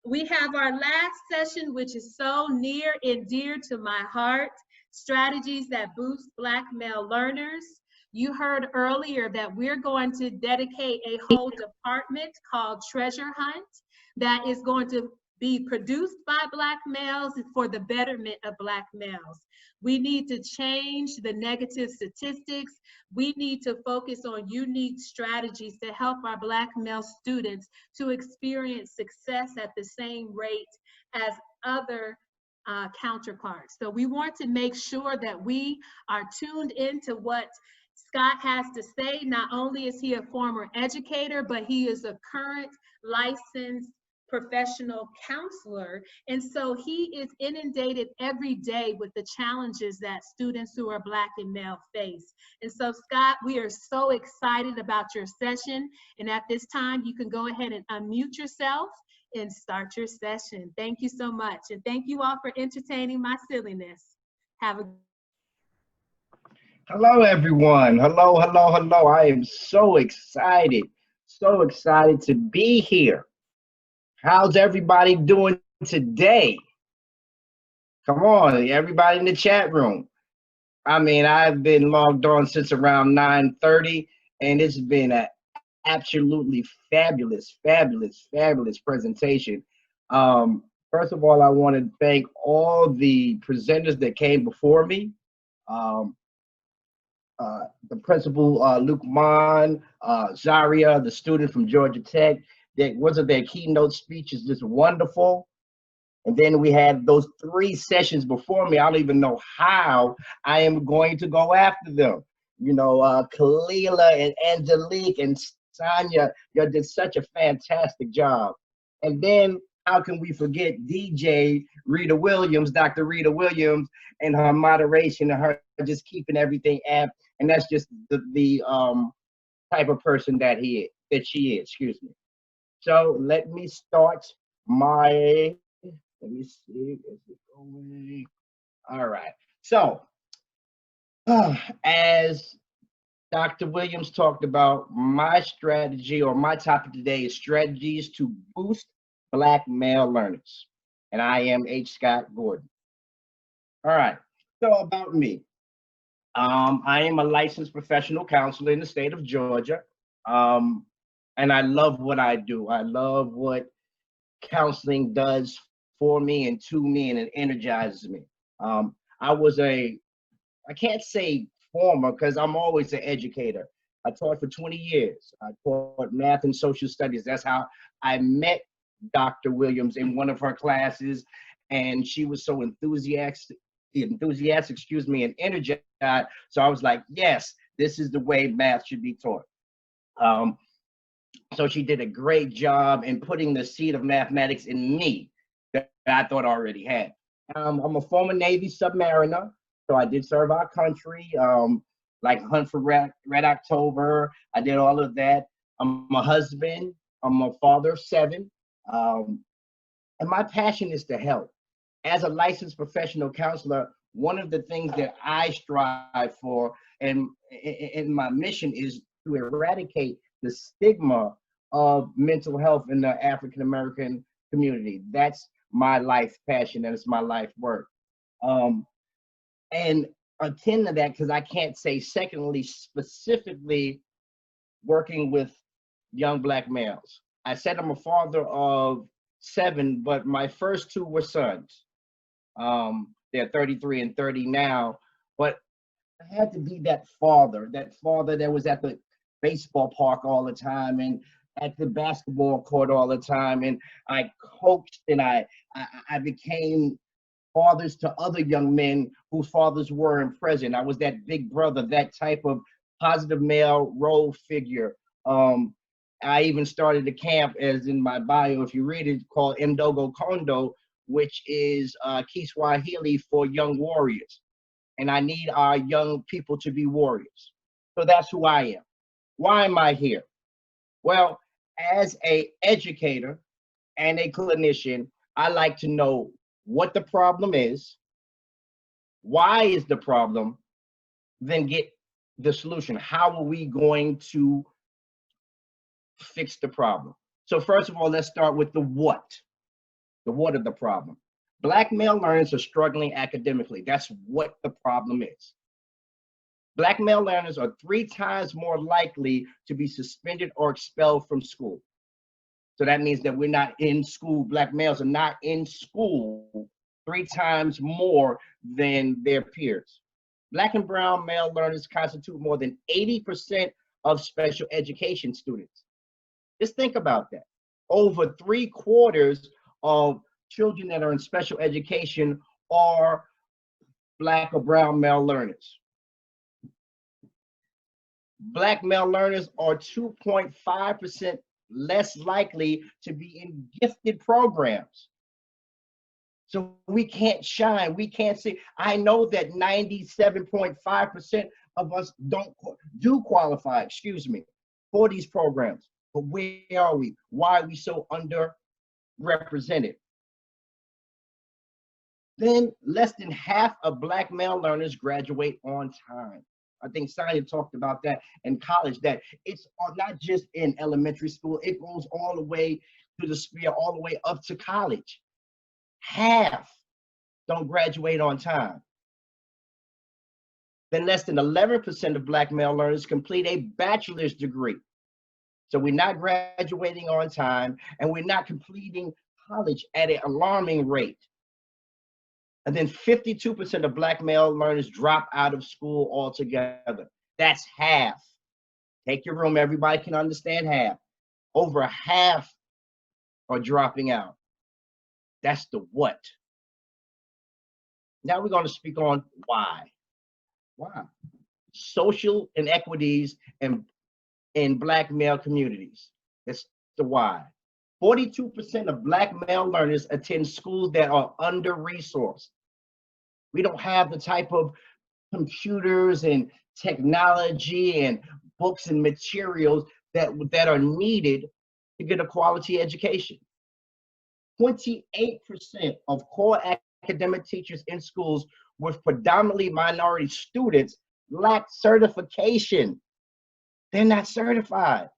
We have our last session, which is so near and dear to my heart, strategies that boost Black male learners. You heard earlier that we're going to dedicate a whole department called Treasure Hunt that is going to be produced by Black males for the betterment of Black males. We need to change the negative statistics. We need to focus on unique strategies to help our Black male students to experience success at the same rate as other counterparts. So we want to make sure that we are tuned into what Scott has to say. Not only is he a former educator, but he is a current licensed professional counselor. And so he is inundated every day with the challenges that students who are Black and male face. And so, Scott, we are so excited about your session. And at this time, you can go ahead and unmute yourself and start your session. Thank you so much. And thank you all for entertaining my silliness. Have a Hello, everyone. Hello, hello, hello. I am so excited to be here. How's everybody doing today? Come on, everybody in the chat room. I mean, I've been logged on since around 9:30, and it's been an absolutely fabulous presentation. First of all, I want to thank all the presenters that came before me. The principal, Luke Mon, Zaria, the student from Georgia Tech. Wasn't their keynote speech is just wonderful. And then we had those 3 sessions before me. I don't even know how I am going to go after them. You know, Kalila and Angelique and Sonia, you did such a fantastic job. And then how can we forget DJ Rita Williams, Dr. Rita Williams, and her moderation and her just keeping everything apt. And that's just the type of person that she is, excuse me. So let me start let me see, is it going? All right. So as Dr. Williams talked about, my strategy or my topic today is strategies to boost Black male learners. And I am H. Scott Gordon. All right. So about me. I am a licensed professional counselor in the state of Georgia. And I love what I do. I love what counseling does for me and to me, and it energizes me. I can't say former because I'm always an educator. I taught for 20 years. I taught math and social studies. That's how I met Dr. Williams in one of her classes. And she was so enthusiastic, and energized. So I was like, yes, this is the way math should be taught. So she did a great job in putting the seed of mathematics in me that I thought I already had. I'm a former Navy submariner, so I did serve our country, like Hunt for Red October. I did all of that. I'm a husband. I'm a father of 7. And my passion is to help. As a licensed professional counselor, one of the things that I strive for and my mission is to eradicate the stigma of mental health in the African American community. That's my life passion, and it's my life work. And attend to that because I can't say secondly, specifically working with young Black males. I said I'm a father of 7, but my first 2 were sons. They're 33 and 30 now, but I had to be that father that was at the baseball park all the time and at the basketball court all the time. And I coached and I became fathers to other young men whose fathers weren't present. I was that big brother, that type of positive male role figure. I even started a camp, as in my bio, if you read it, called Mdogo Kondo, which is Kiswahili for young warriors. And I need our young people to be warriors. So that's who I am. Why am I here? Well, as an educator and a clinician, I like to know what the problem is, why is the problem, then get the solution. How are we going to fix the problem? So first of all, let's start with the what. what of the problem? Black male learners are struggling academically. That's what the problem is. Black male learners are 3 times more likely to be suspended or expelled from school. So that means that we're not in school. Black males are not in school 3 times more than their peers. Black and brown male learners constitute more than 80% of special education students. Just think about that. Over 3/4 of children that are in special education are Black or brown male learners. Black male learners are 2.5% less likely to be in gifted programs. So we can't shine, we can't see. I know that 97.5% of us do qualify, for these programs. But where are we? Why are we so underrepresented? Then less than half of Black male learners graduate on time. I think Sonia talked about that in college, that it's not just in elementary school, it goes all the way to the sphere, all the way up to college. Half don't graduate on time. Then less than 11% of Black male learners complete a bachelor's degree. So we're not graduating on time, and we're not completing college at an alarming rate. And then 52% of Black male learners drop out of school altogether. That's half. Take your room, everybody can understand half. Over half are dropping out. That's the what. Now we're going to speak on why. Why? Social inequities in Black male communities. That's the why. 42% of Black male learners attend schools that are under-resourced. We don't have the type of computers and technology and books and materials that are needed to get a quality education. 28% of core academic teachers in schools with predominantly minority students lack certification. They're not certified.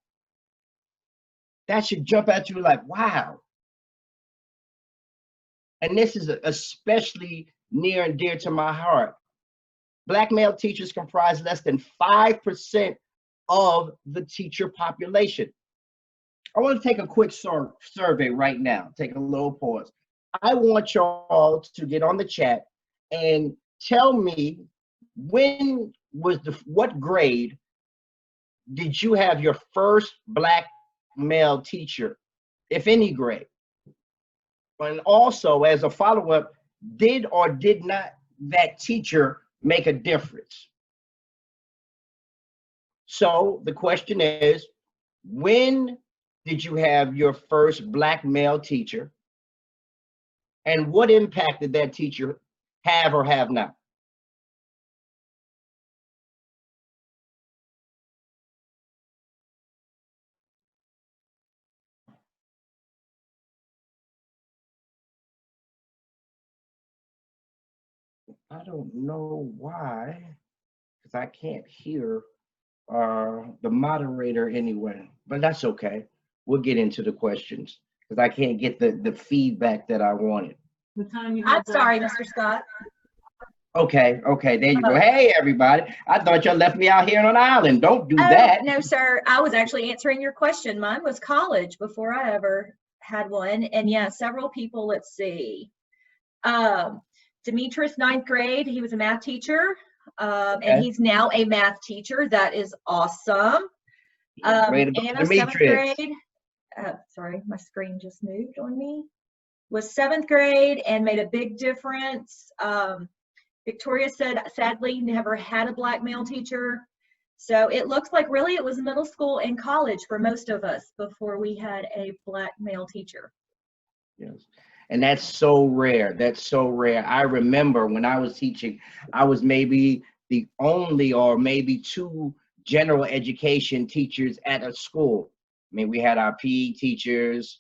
That should jump at you like, wow. And this is especially near and dear to my heart. Black male teachers comprise less than 5% of the teacher population. I want to take a quick survey right now. Take a little pause. I want y'all to get on the chat and tell me what grade did you have your first Black male teacher, if any grade? And also, as a follow-up, did or did not that teacher make a difference? So the question is, when did you have your first Black male teacher? And what impact did that teacher have or have not? I don't know why, because I can't hear the moderator anyway, but that's okay. We'll get into the questions because I can't get the feedback that I wanted. I'm sorry, Mr. Scott. Okay, there you go. Hey, everybody. I thought y'all left me out here on an island. Don't do that. No, sir. I was actually answering your question. Mine was college before I ever had one. And yeah, several people, let's see. Demetrius, 9th grade, he was a math teacher. And he's now a math teacher. That is awesome. Anna, 7th grade. Sorry, my screen just moved on me. Was 7th grade and made a big difference. Victoria said, sadly, never had a Black male teacher. So it looks like really it was middle school and college for most of us before we had a Black male teacher. Yes. And that's so rare. That's so rare. I remember when I was teaching, I was maybe the only or maybe 2 general education teachers at a school. I mean, we had our PE teachers,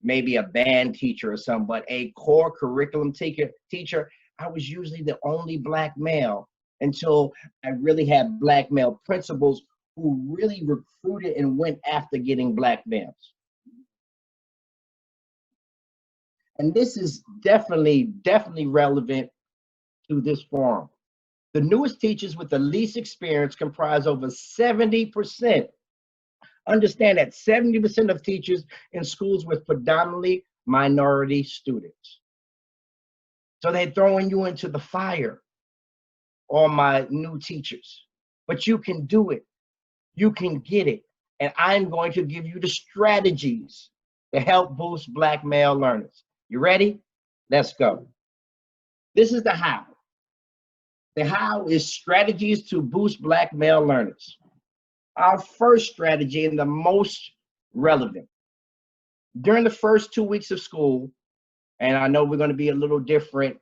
maybe a band teacher or something, but a core curriculum teacher, I was usually the only Black male until I really had Black male principals who really recruited and went after getting Black males. And this is definitely relevant to this forum. The newest teachers with the least experience comprise over 70%. Understand that 70% of teachers in schools with predominantly minority students. So they're throwing you into the fire, all my new teachers. But you can do it. You can get it. And I'm going to give you the strategies to help boost Black male learners. You ready? Let's go. This is the how. The how is strategies to boost Black male learners. Our first strategy and the most relevant. During the first 2 weeks of school, and I know we're going to be a little different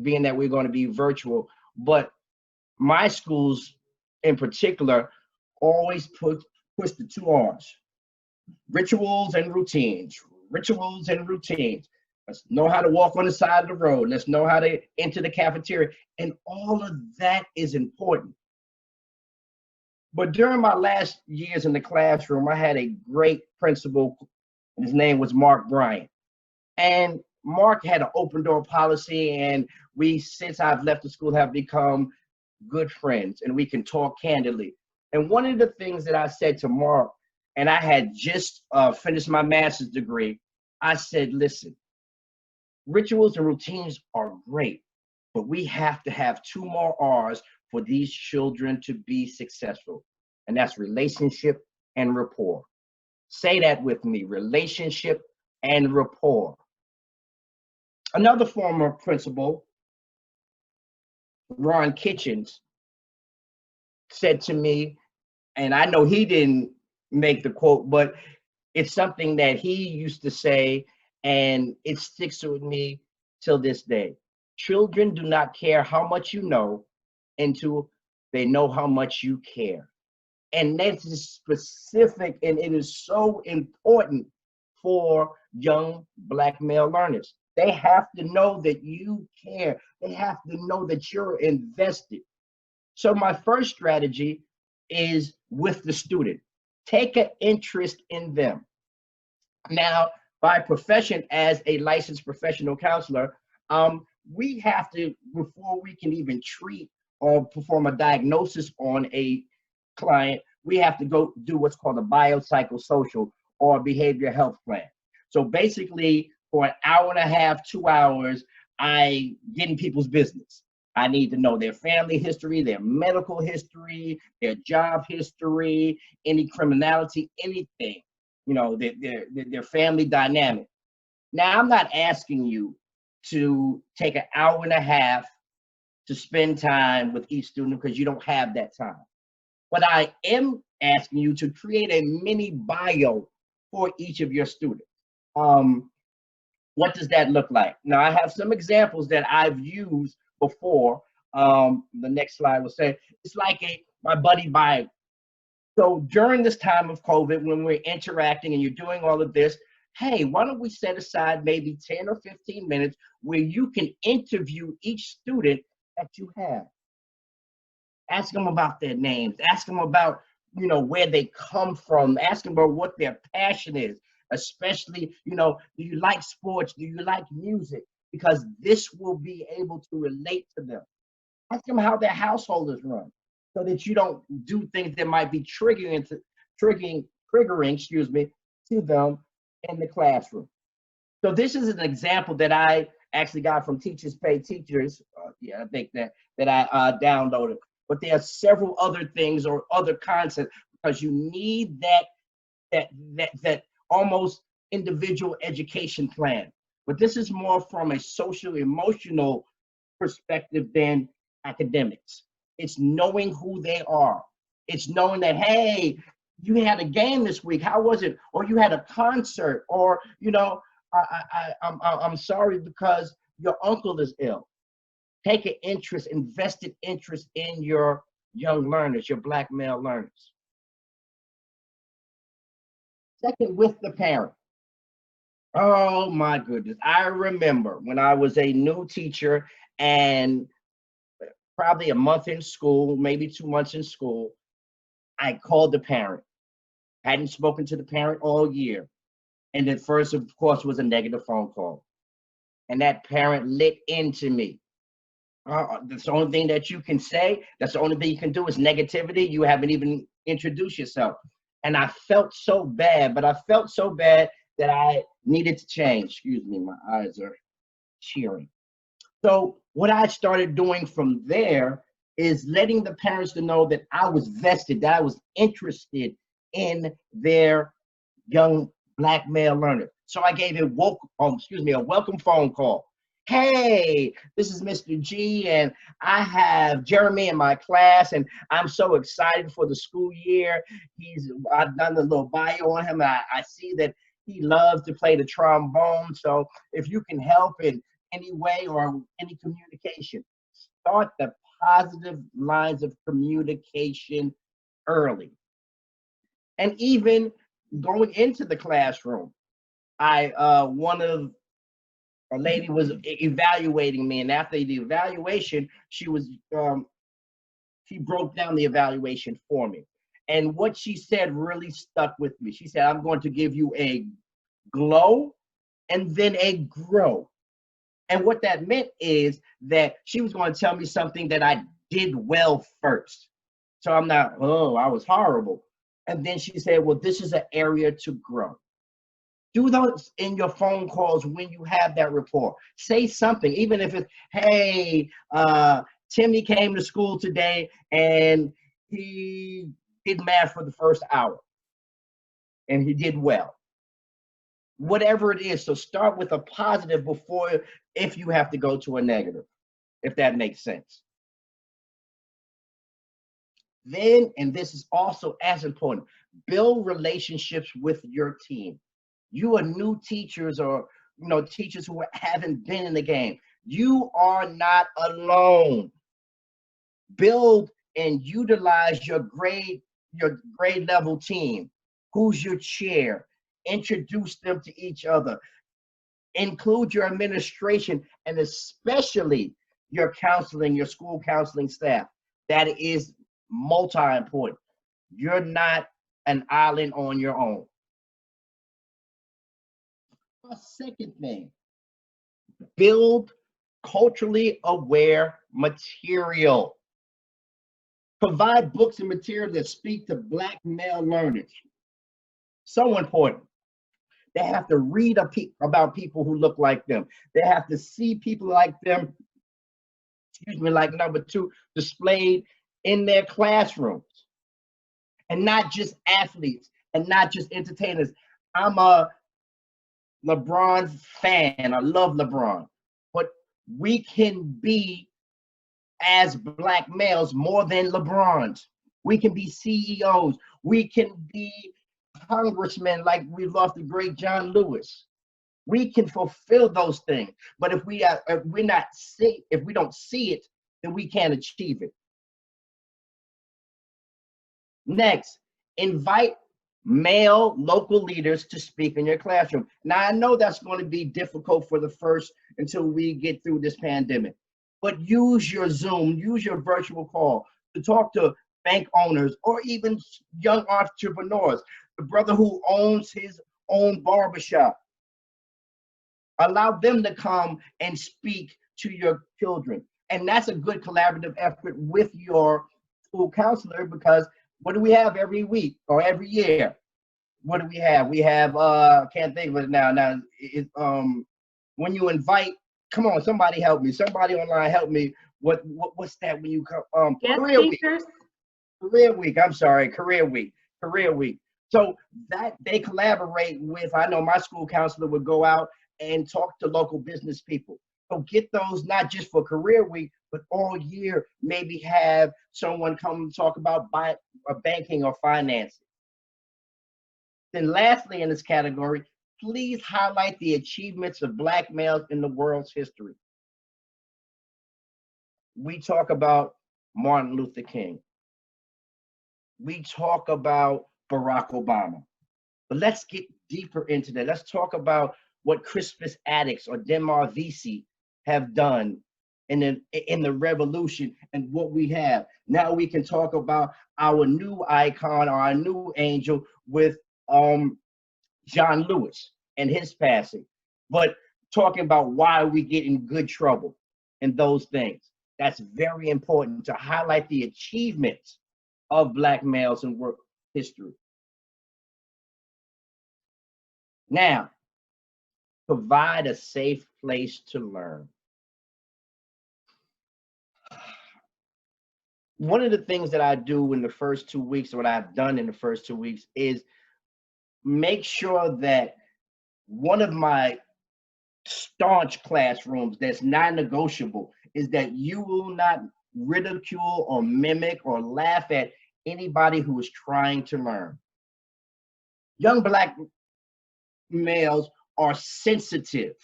being that we're going to be virtual, but my schools in particular always push the 2 R's, rituals and routines, rituals and routines. Let's know how to walk on the side of the road. Let's know how to enter the cafeteria. And all of that is important. But during my last years in the classroom, I had a great principal. His name was Mark Bryant. And Mark had an open door policy, and we, since I've left the school, have become good friends, and we can talk candidly. And one of the things that I said to Mark, and I had just finished my master's degree, I said, listen, rituals and routines are great, but we have to have 2 more R's for these children to be successful. And that's relationship and rapport. Say that with me, relationship and rapport. Another former principal, Ron Kitchens, said to me, and I know he didn't make the quote, but it's something that he used to say, and it sticks with me till this day. Children do not care how much you know until they know how much you care. And that is specific, and it is so important for young Black male learners. They have to know that you care. They have to know that you're invested. So my first strategy is with the student. Take an interest in them. Now, by profession as a licensed professional counselor, we have to, before we can even treat or perform a diagnosis on a client, we have to go do what's called a biopsychosocial or behavior health plan. So basically, for an hour and a half, 2 hours, I get in people's business. I need to know their family history, their medical history, their job history, any criminality, anything, you know, their family dynamic. Now, I'm not asking you to take an hour and a half to spend time with each student because you don't have that time. But I am asking you to create a mini bio for each of your students. What does that look like? Now, I have some examples that I've used before. The next slide will say, it's like my buddy bio. So during this time of COVID, when we're interacting and you're doing all of this, hey, why don't we set aside maybe 10 or 15 minutes where you can interview each student that you have. Ask them about their names. Ask them about, you know, where they come from. Ask them about what their passion is. Especially, you know, do you like sports? Do you like music? Because this will be able to relate to them. Ask them how their household is run, so that you don't do things that might be triggering, excuse me, to them in the classroom. So this is an example that I actually got from Teachers Pay Teachers. I think that I downloaded. But there are several other things or other concepts because you need that almost individual education plan. But this is more from a social emotional perspective than academics. It's knowing who they are. It's knowing that, hey, you had a game this week. How was it? Or you had a concert, or, you know, I'm sorry because your uncle is ill. Take an interest, invested interest in your young learners, your Black male learners. Second, with the parent. Oh my goodness. I remember when I was a new teacher and probably a month in school, maybe 2 months in school, I called the parent. Hadn't spoken to the parent all year. And at first, of course, was a negative phone call. and that parent lit into me. That's the only thing that you can say. That's the only thing you can do is negativity. You haven't even introduced yourself. And I felt so bad, but I felt so bad that I needed to change. Excuse me, my eyes are cheering. So what I started doing from there is letting the parents to know that I was vested, that I was interested in their young Black male learner. So I gave a welcome phone call. Hey, this is Mr. G, and I have Jeremy in my class, and I'm so excited for the school year. I've done a little bio on him, and I see that he loves to play the trombone. So if you can help in any way or any communication, start the positive lines of communication early. And even going into the classroom, a lady was evaluating me, and after the evaluation, she broke down the evaluation for me. And what she said really stuck with me. She said, I'm going to give you a glow and then a grow. And what that meant is that she was going to tell me something that I did well first. So I'm not, oh, I was horrible. And then she said, well, this is an area to grow. Do those in your phone calls when you have that rapport. Say something, even if it's, hey, Timmy came to school today and he did math for the first hour and he did well. Whatever it is, so start with a positive before, if you have to go to a negative, if that makes sense. Then, and this is also as important, build relationships with your team. You are new teachers, or teachers who haven't been in the game. You are not alone. Build and utilize your grade level team. Who's your chair? Introduce them to each other. Include your administration, and especially your counseling, your school counseling staff. That is multi-important. You're not an island on your own. A second thing, build culturally aware material. Provide books and material that speak to Black male learners. So important. They have to read about people who look like them. They have to see people like them, like number 2, displayed in their classrooms. And not just athletes and not just entertainers. I'm a LeBron fan. I love LeBron. But we can be, as Black males, more than LeBrons. We can be CEOs. We can be congressmen, like we lost the great John Lewis. We can fulfill those things. But if we don't see it, then we can't achieve it. Next, invite male local leaders to speak in your classroom. Now, I know that's going to be difficult for the first until we get through this pandemic, but use your Zoom, use your virtual call to talk to bank owners or even young entrepreneurs, the brother who owns his own barbershop. Allow them to come and speak to your children. And that's a good collaborative effort with your school counselor, because what do we have every week or every year? What do we have? We have, can't think of it now. Now, when you invite, come on, somebody help me. Somebody online help me. What's that when you come? Career week. Career week. I'm sorry, career week. Career week. So that they collaborate with. I know my school counselor would go out and talk to local business people. So get those not just for career week, but all year. Maybe have someone come talk about banking or financing. Then lastly in this category, please highlight the achievements of Black males in the world's history. We talk about Martin Luther King. We talk about Barack Obama. But let's get deeper into that. Let's talk about what Crispus Attucks or Denmark Vesey have done in the revolution and what we have. Now we can talk about our new icon or our new angel with John Lewis and his passing. But talking about why we get in good trouble and those things. That's very important to highlight the achievements of Black males in work history. Now, provide a safe place to learn. One of the things that I do in the first 2 weeks, or what I've done in the first 2 weeks, is make sure that one of my staunch classrooms that's non-negotiable is that you will not ridicule or mimic or laugh at anybody who is trying to learn. Young Black males are sensitive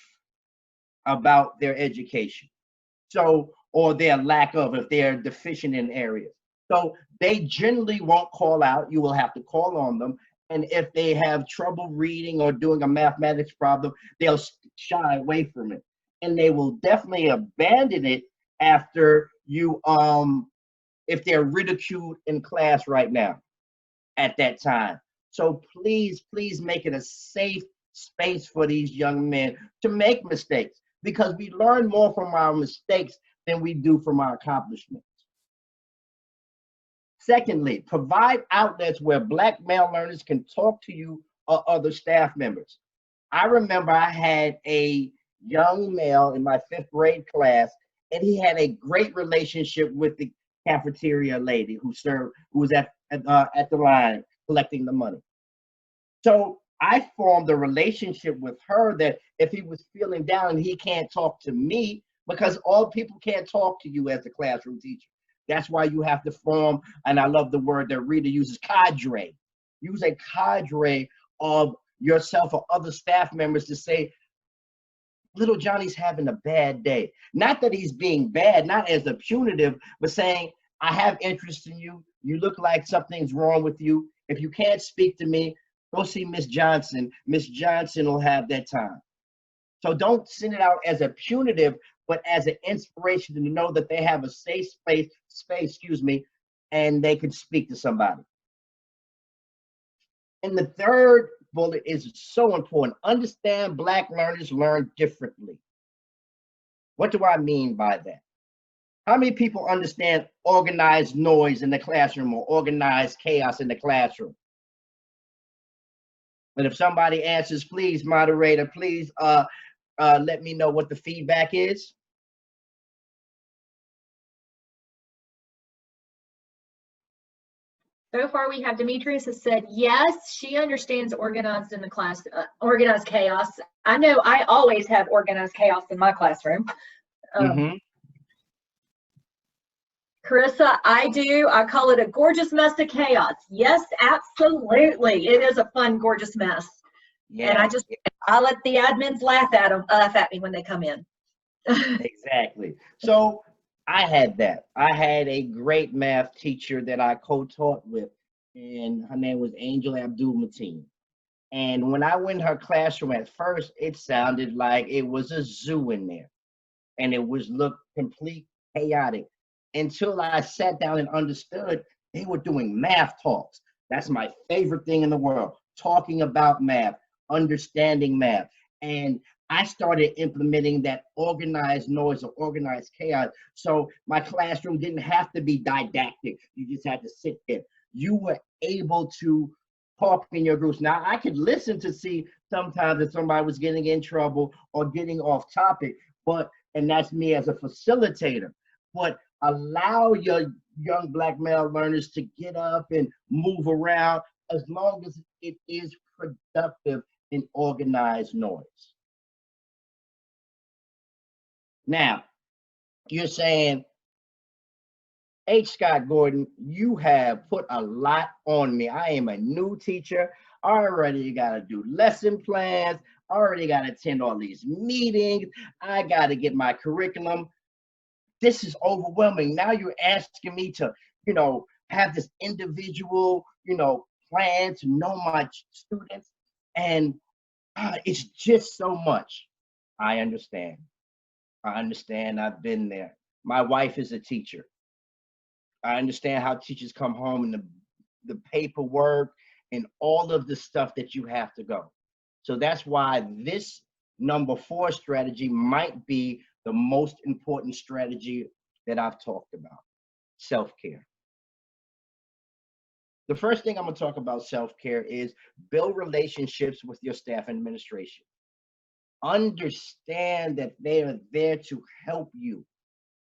about their education, so, or their lack of, if they're deficient in areas. So they generally won't call out. You will have to call on them. And if they have trouble reading or doing a mathematics problem, they'll shy away from it. And they will definitely abandon it after you, if they're ridiculed in class right now at that time. So please, please make it a safe space for these young men to make mistakes, because we learn more from our mistakes than we do from our accomplishments. Secondly, provide outlets where Black male learners can talk to you or other staff members. I remember I had a young male in my 5th grade class, and he had a great relationship with the cafeteria lady who was at the line collecting the money. So I formed a relationship with her that if he was feeling down, he can't talk to me, because all people can't talk to you as a classroom teacher. That's why you have to form, and I love the word that Rita uses, cadre. Use a cadre of yourself or other staff members to say, little Johnny's having a bad day. Not that he's being bad, not as a punitive, but saying, I have interest in you. You look like something's wrong with you. If you can't speak to me, go see Miss Johnson. Miss Johnson will have that time. So don't send it out as a punitive, but as an inspiration to know that they have a safe space, and they can speak to somebody. And the third bullet is so important. Understand Black learners learn differently. What do I mean by that? How many people understand organized noise in the classroom or organized chaos in the classroom? But if somebody answers, please, moderator, please let me know what the feedback is. So far, we have Demetrius has said, yes, she understands organized in the class, organized chaos. I know I always have organized chaos in my classroom. Carissa, I do. I call it a gorgeous mess of chaos. Yes, absolutely. It is a fun, gorgeous mess. Yeah. And I let the admins laugh at me when they come in. Exactly. So I had that. I had a great math teacher that I co-taught with, and her name was Angel Abdul-Mateen. And when I went in her classroom at first, it sounded like it was a zoo in there, and it looked complete chaotic, until I sat down and understood they were doing math talks. That's my favorite thing in the world, talking about math, understanding math. And I started implementing that organized noise or organized chaos. So my classroom didn't have to be didactic. You just had to sit there. You were able to talk in your groups. Now, I could listen to see sometimes if somebody was getting in trouble or getting off topic, and that's me as a facilitator. But allow your young Black male learners to get up and move around as long as it is productive in organized noise. Now, you're saying, H. Scott Gordon, you have put a lot on me. I am a new teacher. I already got to do lesson plans. I already got to attend all these meetings. I got to get my curriculum. This is overwhelming. Now you're asking me to, have this individual, plan to know my students. And it's just so much. I understand. I've been there. My wife is a teacher. I understand how teachers come home and the paperwork and all of the stuff that you have to go. So that's why this number 4 strategy might be the most important strategy that I've talked about: self-care. The first thing I'm going to talk about self-care is build relationships with your staff and administration. Understand that they are there to help you.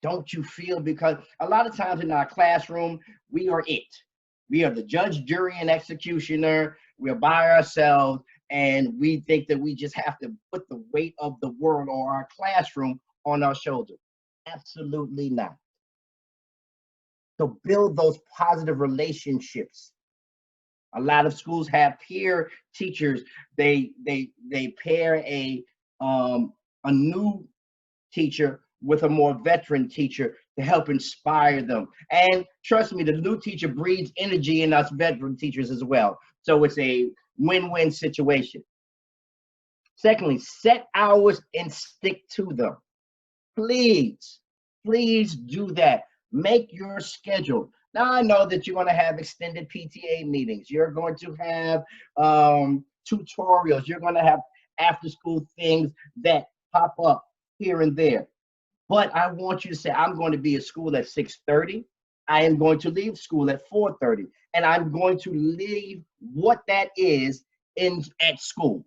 Don't you feel, because a lot of times in our classroom, we are it. We are the judge, jury, and executioner. We're by ourselves, and we think that we just have to put the weight of the world or our classroom on our shoulders. Absolutely not. So build those positive relationships. A lot of schools have peer teachers. They pair a new teacher with a more veteran teacher to help inspire them. And trust me, the new teacher breeds energy in us veteran teachers as well. So it's a win-win situation. Secondly, set hours and stick to them. Please do that. Make your schedule. Now, I know that you're going to have extended PTA meetings. You're going to have tutorials. You're going to have after-school things that pop up here and there. But I want you to say, I'm going to be at school at 6:30. I am going to leave school at 4:30. And I'm going to leave what that is at school.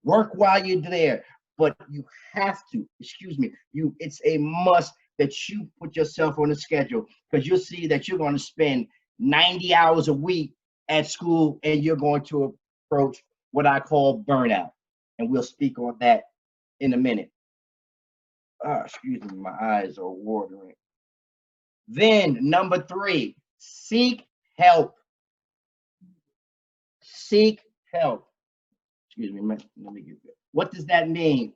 Work while you're there. But you have to, it's a must that you put yourself on a schedule, because you'll see that you're going to spend 90 hours a week at school, and you're going to approach what I call burnout. And we'll speak on that in a minute. My eyes are watering. Then number 3, seek help. Seek help. Let me get that. What does that mean?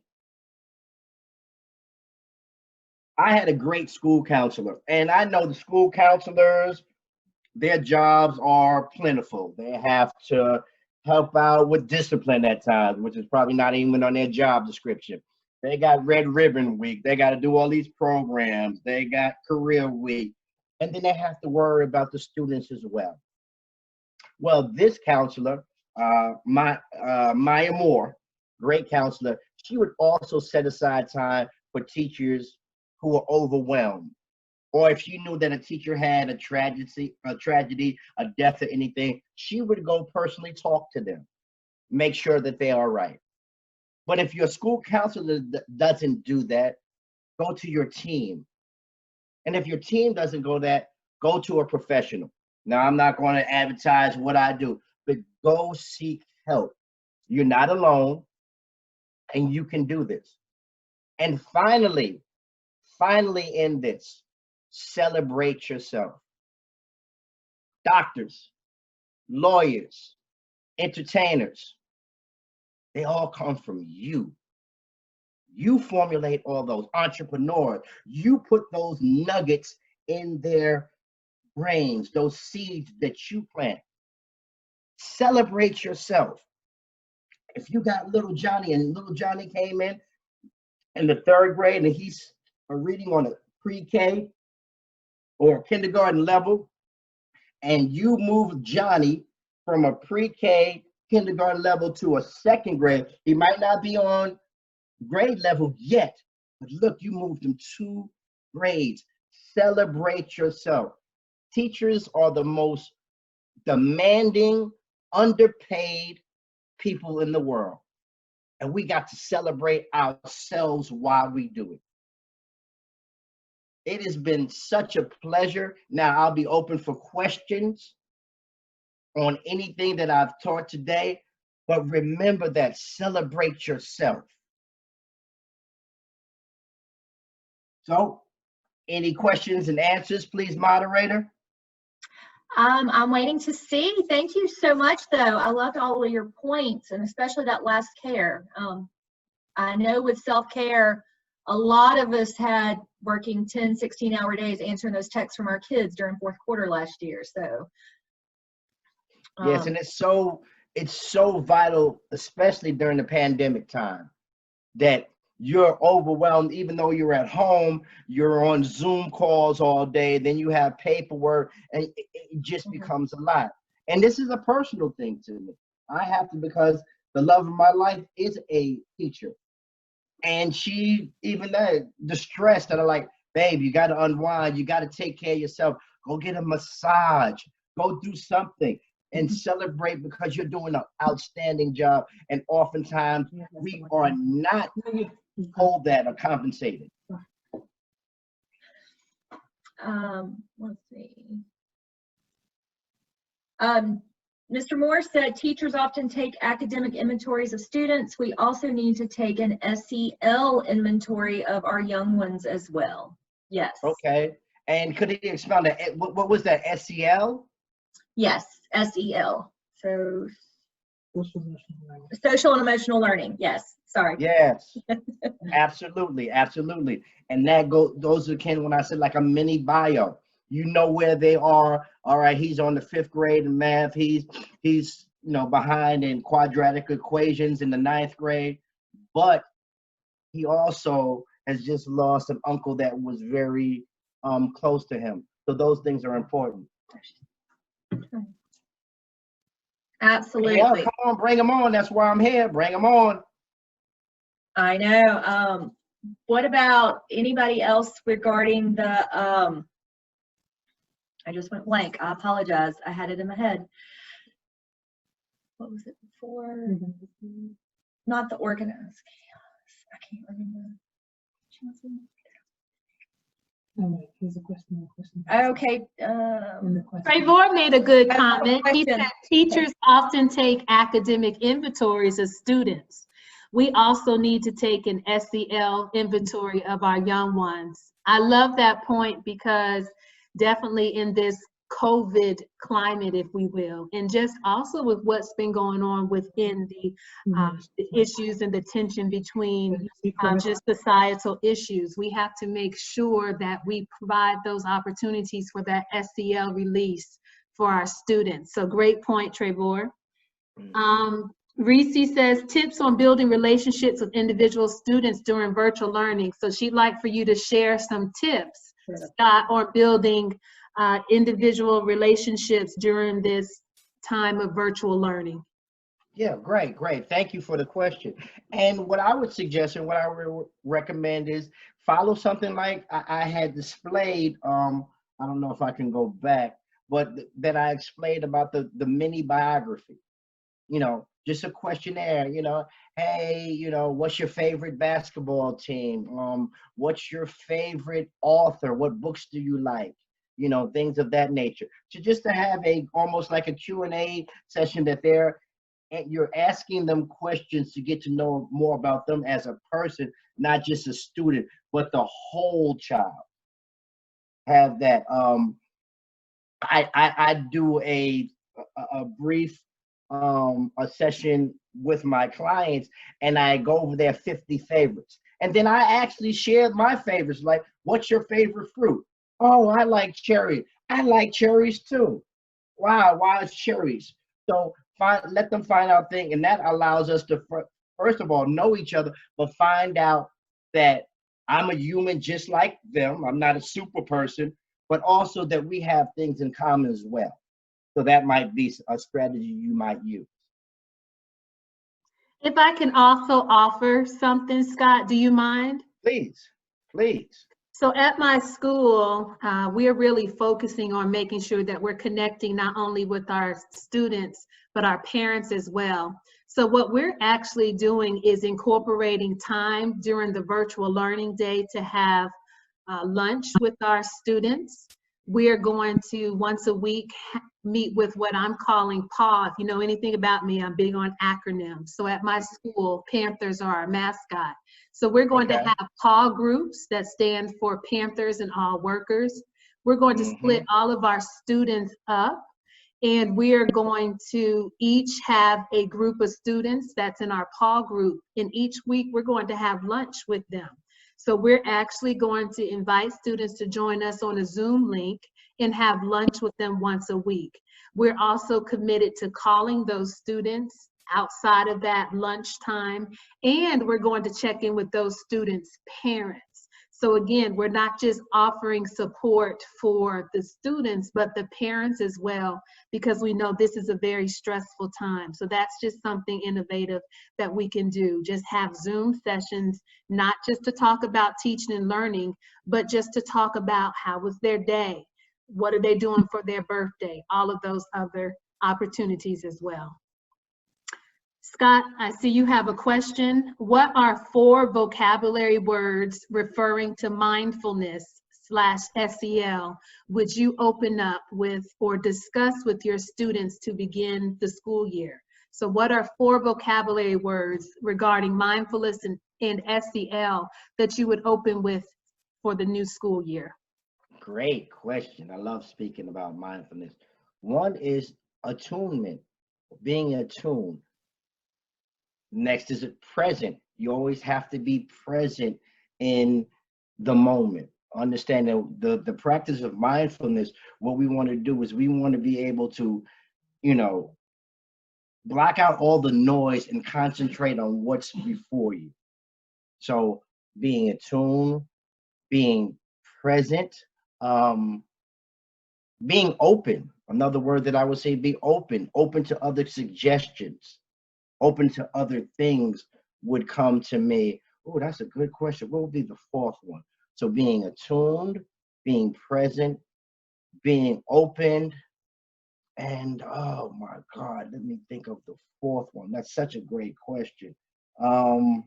I had a great school counselor, and I know the school counselors, their jobs are plentiful. They have to help out with discipline at times, which is probably not even on their job description. They got Red Ribbon Week. They got to do all these programs. They got Career Week. And then they have to worry about the students as well. Well, this counselor, Maya Moore, great counselor, she would also set aside time for teachers who are overwhelmed. Or if she knew that a teacher had a tragedy, a death, or anything, she would go personally talk to them, make sure that they are right. But if your school counselor doesn't do that, go to your team. And if your team doesn't go to a professional. Now, I'm not going to advertise what I do, but go seek help. You're not alone, and you can do this. And finally in this, celebrate yourself. Doctors, lawyers, entertainers, they all come from you. You formulate all those. Entrepreneurs, you put those nuggets in their brains, those seeds that you plant. Celebrate yourself. If you got little Johnny, and little Johnny came in the 3rd grade, and he's reading on a pre-K or kindergarten level, and you move Johnny from a pre-K kindergarten level to a 2nd grade, he might not be on grade level yet, but look, you moved him 2 grades. Celebrate yourself. Teachers are the most demanding, underpaid people in the world, and we got to celebrate ourselves while we do it. It has been such a pleasure. Now, I'll be open for questions on anything that I've taught today, but remember that, celebrate yourself. So, any questions and answers, please, moderator? I'm waiting to see. Thank you so much, though. I loved all of your points, and especially that last care. I know with self-care, a lot of us had working 10, 16-hour days answering those texts from our kids during 4th quarter last year. So yes, and it's so vital, especially during the pandemic time, that you're overwhelmed. Even though you're at home, you're on Zoom calls all day, then you have paperwork, and it just becomes a lot. And this is a personal thing to me. I have to, because the love of my life, is a teacher. And she, even that, the stress that are like, babe, you got to unwind. You got to take care of yourself. Go get a massage. Go do something and celebrate because you're doing an outstanding job. And oftentimes we are not told that or compensated. Let's see. Mr. Moore said teachers often take academic inventories of students. We also need to take an SEL inventory of our young ones as well. Yes. Okay. And could he expound that? What was that? SEL? Yes, SEL. So social and emotional learning. Yes. Sorry. Yes. Absolutely. Absolutely. And that those are kind when I said like a mini bio. You know where they are. All right, he's on the 5th grade in math. He's behind in quadratic equations in the 9th grade. But he also has just lost an uncle that was very close to him. So those things are important. Absolutely. Yeah, come on, bring them on. That's why I'm here. Bring them on. I know. What about anybody else regarding the I just went blank. I apologize. I had it in my head. What was it before? Not the organized chaos. I can't remember. Here's a question. Okay. Trevor made a good comment. He said teachers often take academic inventories of students. We also need to take an SEL inventory of our young ones. I love that point because definitely in this COVID climate, if we will, and just also with what's been going on within the issues and the tension between just societal issues, we have to make sure that we provide those opportunities for that SEL release for our students. So great point, Trevor. Reese says tips on building relationships with individual students during virtual learning. So she'd like for you to share some tips, Scott, on building individual relationships during this time of virtual learning. Yeah, great. Thank you for the question. And what I would suggest and what I would recommend is follow something like I had displayed. I don't know if I can go back, but that I explained about the mini biography. Just a questionnaire, hey, what's your favorite basketball team? What's your favorite author? What books do you like? Things of that nature. So just to have almost like a Q&A session that you're asking them questions to get to know more about them as a person, not just a student, but the whole child. Have that. I do a brief a session with my clients, and I go over their 50 favorites. And then I actually shared my favorites, like, what's your favorite fruit? Oh, I like cherry. I like cherries too. Wow, why is cherries? So let them find out things, and that allows us to, first of all, know each other, but find out that I'm a human just like them. I'm not a super person, but also that we have things in common as well. So that might be a strategy you might use. If I can also offer something, Scott, do you mind? Please. So at my school, we're really focusing on making sure that we're connecting not only with our students, but our parents as well. So what we're actually doing is incorporating time during the virtual learning day to have lunch with our students. We're going to once a week meet with what I'm calling PAW. If you know anything about me, I'm big on acronyms. So at my school, Panthers are our mascot. So we're going to have PAW groups that stand for Panthers and All Workers. We're going to split all of our students up, and we're going to each have a group of students that's in our PAW group. And each week we're going to have lunch with them. So we're actually going to invite students to join us on a Zoom link and have lunch with them once a week. We're also committed to calling those students outside of that lunchtime, and we're going to check in with those students' parents. So again, we're not just offering support for the students, but the parents as well, because we know this is a very stressful time. So that's just something innovative that we can do. Just have Zoom sessions, not just to talk about teaching and learning, but just to talk about how was their day, what are they doing for their birthday, all of those other opportunities as well. Scott, I see you have a question. What are 4 vocabulary words referring to mindfulness/SEL would you open up with or discuss with your students to begin the school year? So what are 4 vocabulary words regarding mindfulness and SEL that you would open with for the new school year? Great question. I love speaking about mindfulness. One is attunement, being attuned. Next is present. You always have to be present in the moment. Understand that the practice of mindfulness, what we want to do is we want to be able to, block out all the noise and concentrate on what's before you. So being attuned, being present, being open. Another word that I would say, be open to other suggestions. Open to other things would come to me. Oh, that's a good question. What would be the 4th one? So being attuned, being present, being open, and oh my God, let me think of the 4th one. That's such a great question. And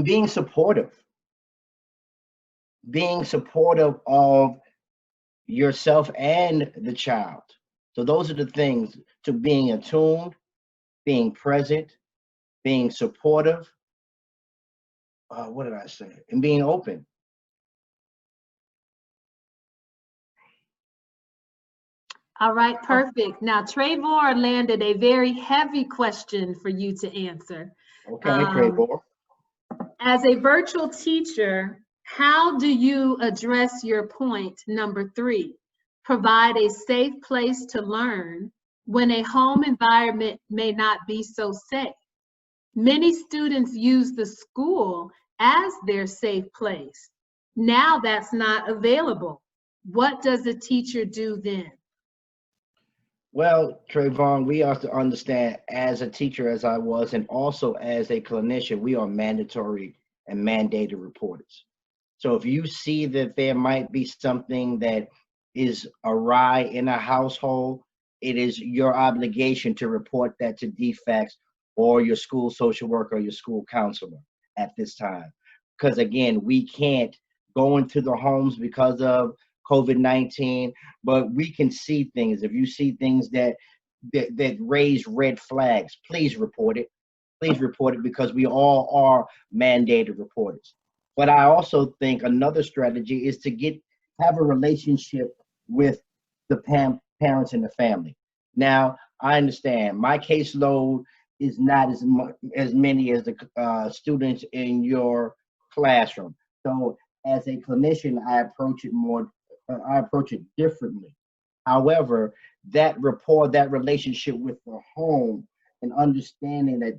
being supportive of yourself and the child. So those are the things, to being attuned, being present, being supportive, what did I say? And being open. All right, perfect. Now, Trevor landed a very heavy question for you to answer. Okay, Trevor. As a virtual teacher, how do you address your point number 3? Provide a safe place to learn when a home environment may not be so safe. Many students use the school as their safe place. Now that's not available. What does a teacher do then? Well, Trayvon, we have to understand, as a teacher, as I was, and also as a clinician, we are mandatory and mandated reporters. So if you see that there might be something that is awry in a household, it is your obligation to report that to DFACS or your school social worker or your school counselor at this time. Because again, we can't go into the homes because of COVID-19, but we can see things. If you see things that raise red flags, please report it. Please report it, because we all are mandated reporters. But I also think another strategy is to have a relationship with the parents and the family. Now, I understand my caseload is not as many as the students in your classroom. So as a clinician, I approach it differently. However, that rapport, that relationship with the home, and understanding that,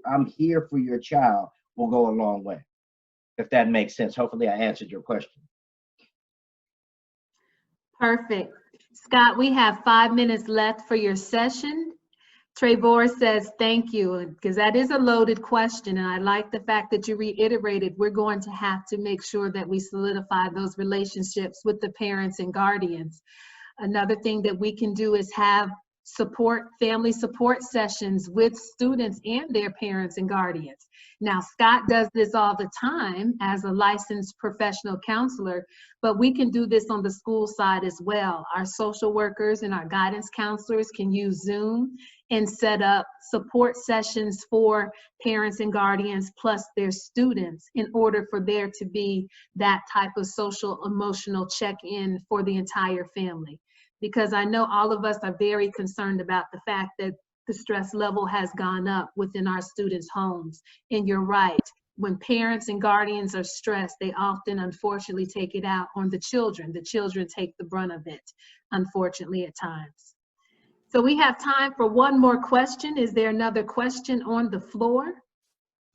I'm here for your child, will go a long way, if that makes sense. Hopefully I answered your question. Perfect. Scott, we have 5 minutes left for your session. Trevor says thank you, because that is a loaded question, and I like the fact that you reiterated we're going to have to make sure that we solidify those relationships with the parents and guardians. Another thing that we can do is have family support sessions with students and their parents and guardians. Now, Scott does this all the time as a licensed professional counselor, but we can do this on the school side as well. Our social workers and our guidance counselors can use Zoom and set up support sessions for parents and guardians plus their students, in order for there to be that type of social emotional check-in for the entire family. Because I know all of us are very concerned about the fact that the stress level has gone up within our students' homes. And you're right, when parents and guardians are stressed, they often unfortunately take it out on the children. The children take the brunt of it, unfortunately, at times. So we have time for one more question. Is there another question on the floor?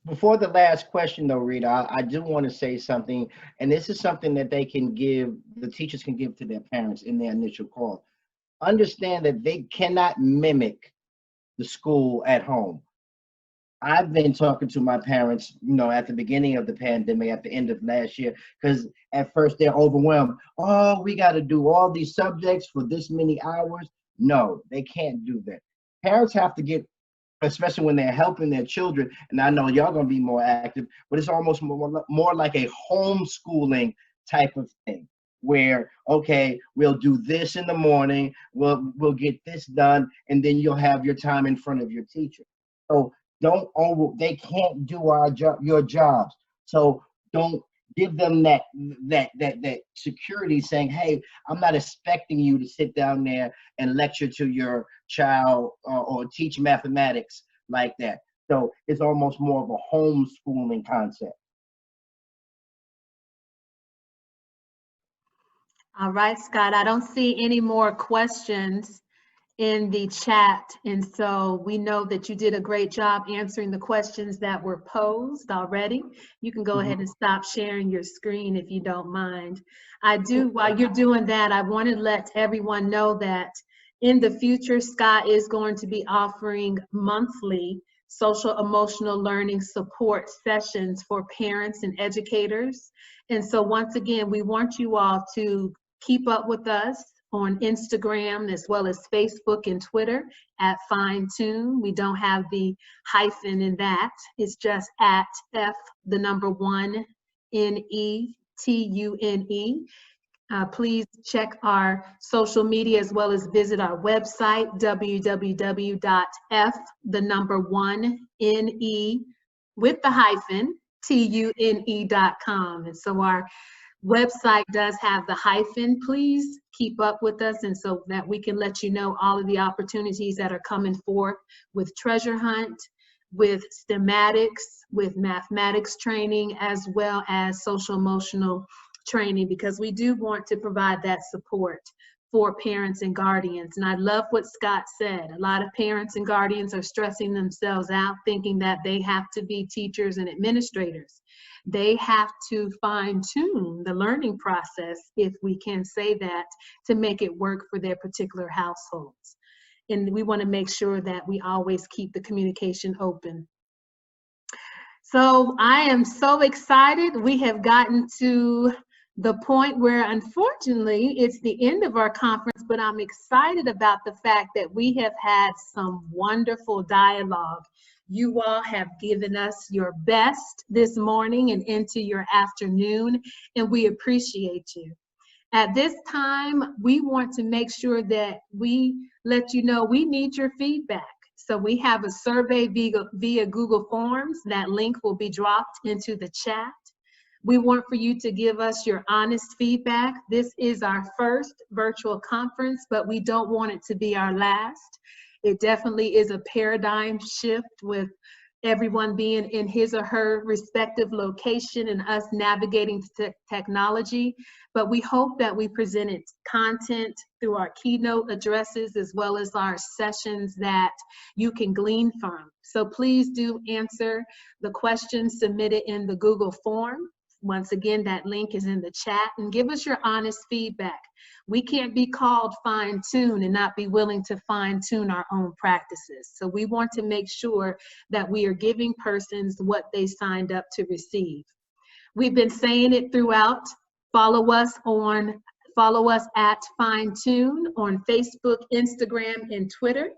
Before the last question though, Rita, I do want to say something, and this is something that they can give, the teachers can give to their parents in their initial call. Understand that they cannot mimic the school at home. I've been talking to my parents, at the beginning of the pandemic, at the end of last year, because at first they're overwhelmed. Oh, we got to do all these subjects for this many hours. No, they can't do that. Parents have to get, especially when they're helping their children, and I know y'all gonna be more active, but it's almost more like a homeschooling type of thing, where okay, we'll do this in the morning, we'll get this done, and then you'll have your time in front of your teacher. So they can't do your jobs. So don't give them that security, saying, hey, I'm not expecting you to sit down there and lecture to your child or teach mathematics like that. So it's almost more of a homeschooling concept. All right, Scott, I don't see any more questions in the chat. And so we know that you did a great job answering the questions that were posed already. You can go ahead and stop sharing your screen if you don't mind. While you're doing that, I want to let everyone know that in the future, Scott is going to be offering monthly social emotional learning support sessions for parents and educators. And so once again, we want you all to keep up with us on Instagram as well as Facebook and Twitter at Fine Tune. We don't have the hyphen in that. It's just at F1NETUNE. Please check our social media as well as visit our website, www.F1TUNE.com. And so our website does have the hyphen. Please keep up with us, and so that we can let you know all of the opportunities that are coming forth with treasure hunt, with STEMatics, with mathematics training, as well as social emotional training, because we do want to provide that support for parents and guardians. And I love what Scott said. A lot of parents and guardians are stressing themselves out, thinking that they have to be teachers and administrators. They have to fine-tune the learning process, if we can say that, to make it work for their particular households. And we want to make sure that we always keep the communication open. So I am so excited. We have gotten to the point where, unfortunately, it's the end of our conference, but I'm excited about the fact that we have had some wonderful dialogue. You all have given us your best this morning and into your afternoon, and we appreciate you. At this time, we want to make sure that we let you know we need your feedback. So we have a survey via Google Forms. That link will be dropped into the chat. We want for you to give us your honest feedback. This is our first virtual conference, but we don't want it to be our last. It definitely is a paradigm shift with everyone being in his or her respective location and us navigating technology. But we hope that we presented content through our keynote addresses as well as our sessions that you can glean from. So please do answer the questions submitted in the Google form. Once again, that link is in the chat, and give us your honest feedback. We can't be called fine-tune and not be willing to fine-tune our own practices. So we want to make sure that we are giving persons what they signed up to receive. We've been saying it throughout. Follow us at Fine-Tune on Facebook, Instagram, and Twitter.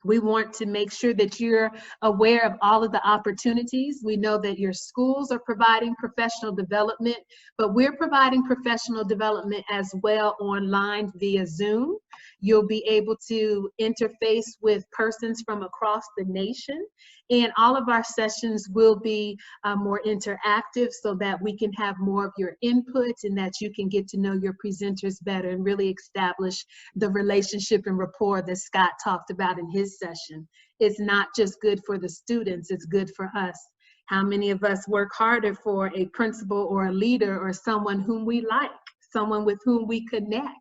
We want to make sure that you're aware of all of the opportunities. We know that your schools are providing professional development, but we're providing professional development as well online via Zoom. You'll be able to interface with persons from across the nation, and all of our sessions will be more interactive so that we can have more of your input and that you can get to know your presenters better and really establish the relationship and rapport that Scott talked about in his session. It's not just good for the students, it's good for us. How many of us work harder for a principal or a leader or someone whom we like, someone with whom we connect?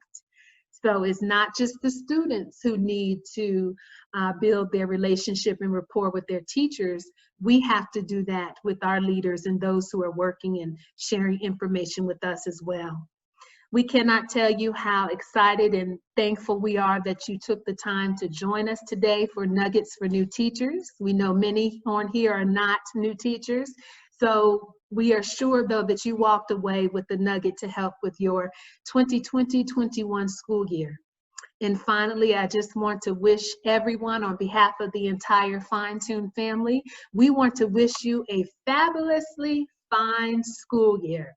So it's not just the students who need to build their relationship and rapport with their teachers. We have to do that with our leaders and those who are working and sharing information with us as well. We cannot tell you how excited and thankful we are that you took the time to join us today for Nuggets for New Teachers. We know many on here are not new teachers, so we are sure, though, that you walked away with the nugget to help with your 2020-21 school year. And finally, I just want to wish everyone on behalf of the entire Fine-Tune family, we want to wish you a fabulously fine school year.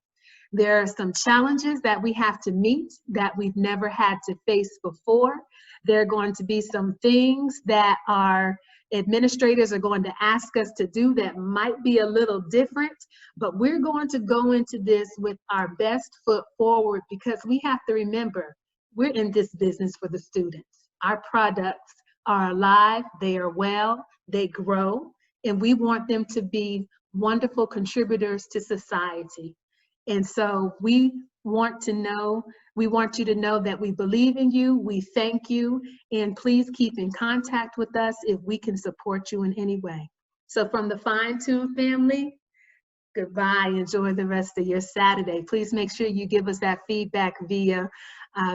There are some challenges that we have to meet that we've never had to face before. There are going to be some things that our administrators are going to ask us to do that might be a little different, but we're going to go into this with our best foot forward, because we have to remember, we're in this business for the students. Our products are alive, they are well, they grow, and we want them to be wonderful contributors to society. And so we want you to know that we believe in you, we thank you, and please keep in contact with us if we can support you in any way. So from the Fine-Tune family, goodbye, enjoy the rest of your Saturday. Please make sure you give us that feedback via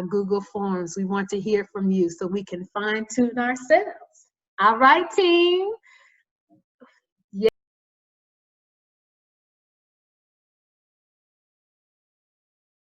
Google Forms. We want to hear from you so we can fine-tune ourselves. All right, team.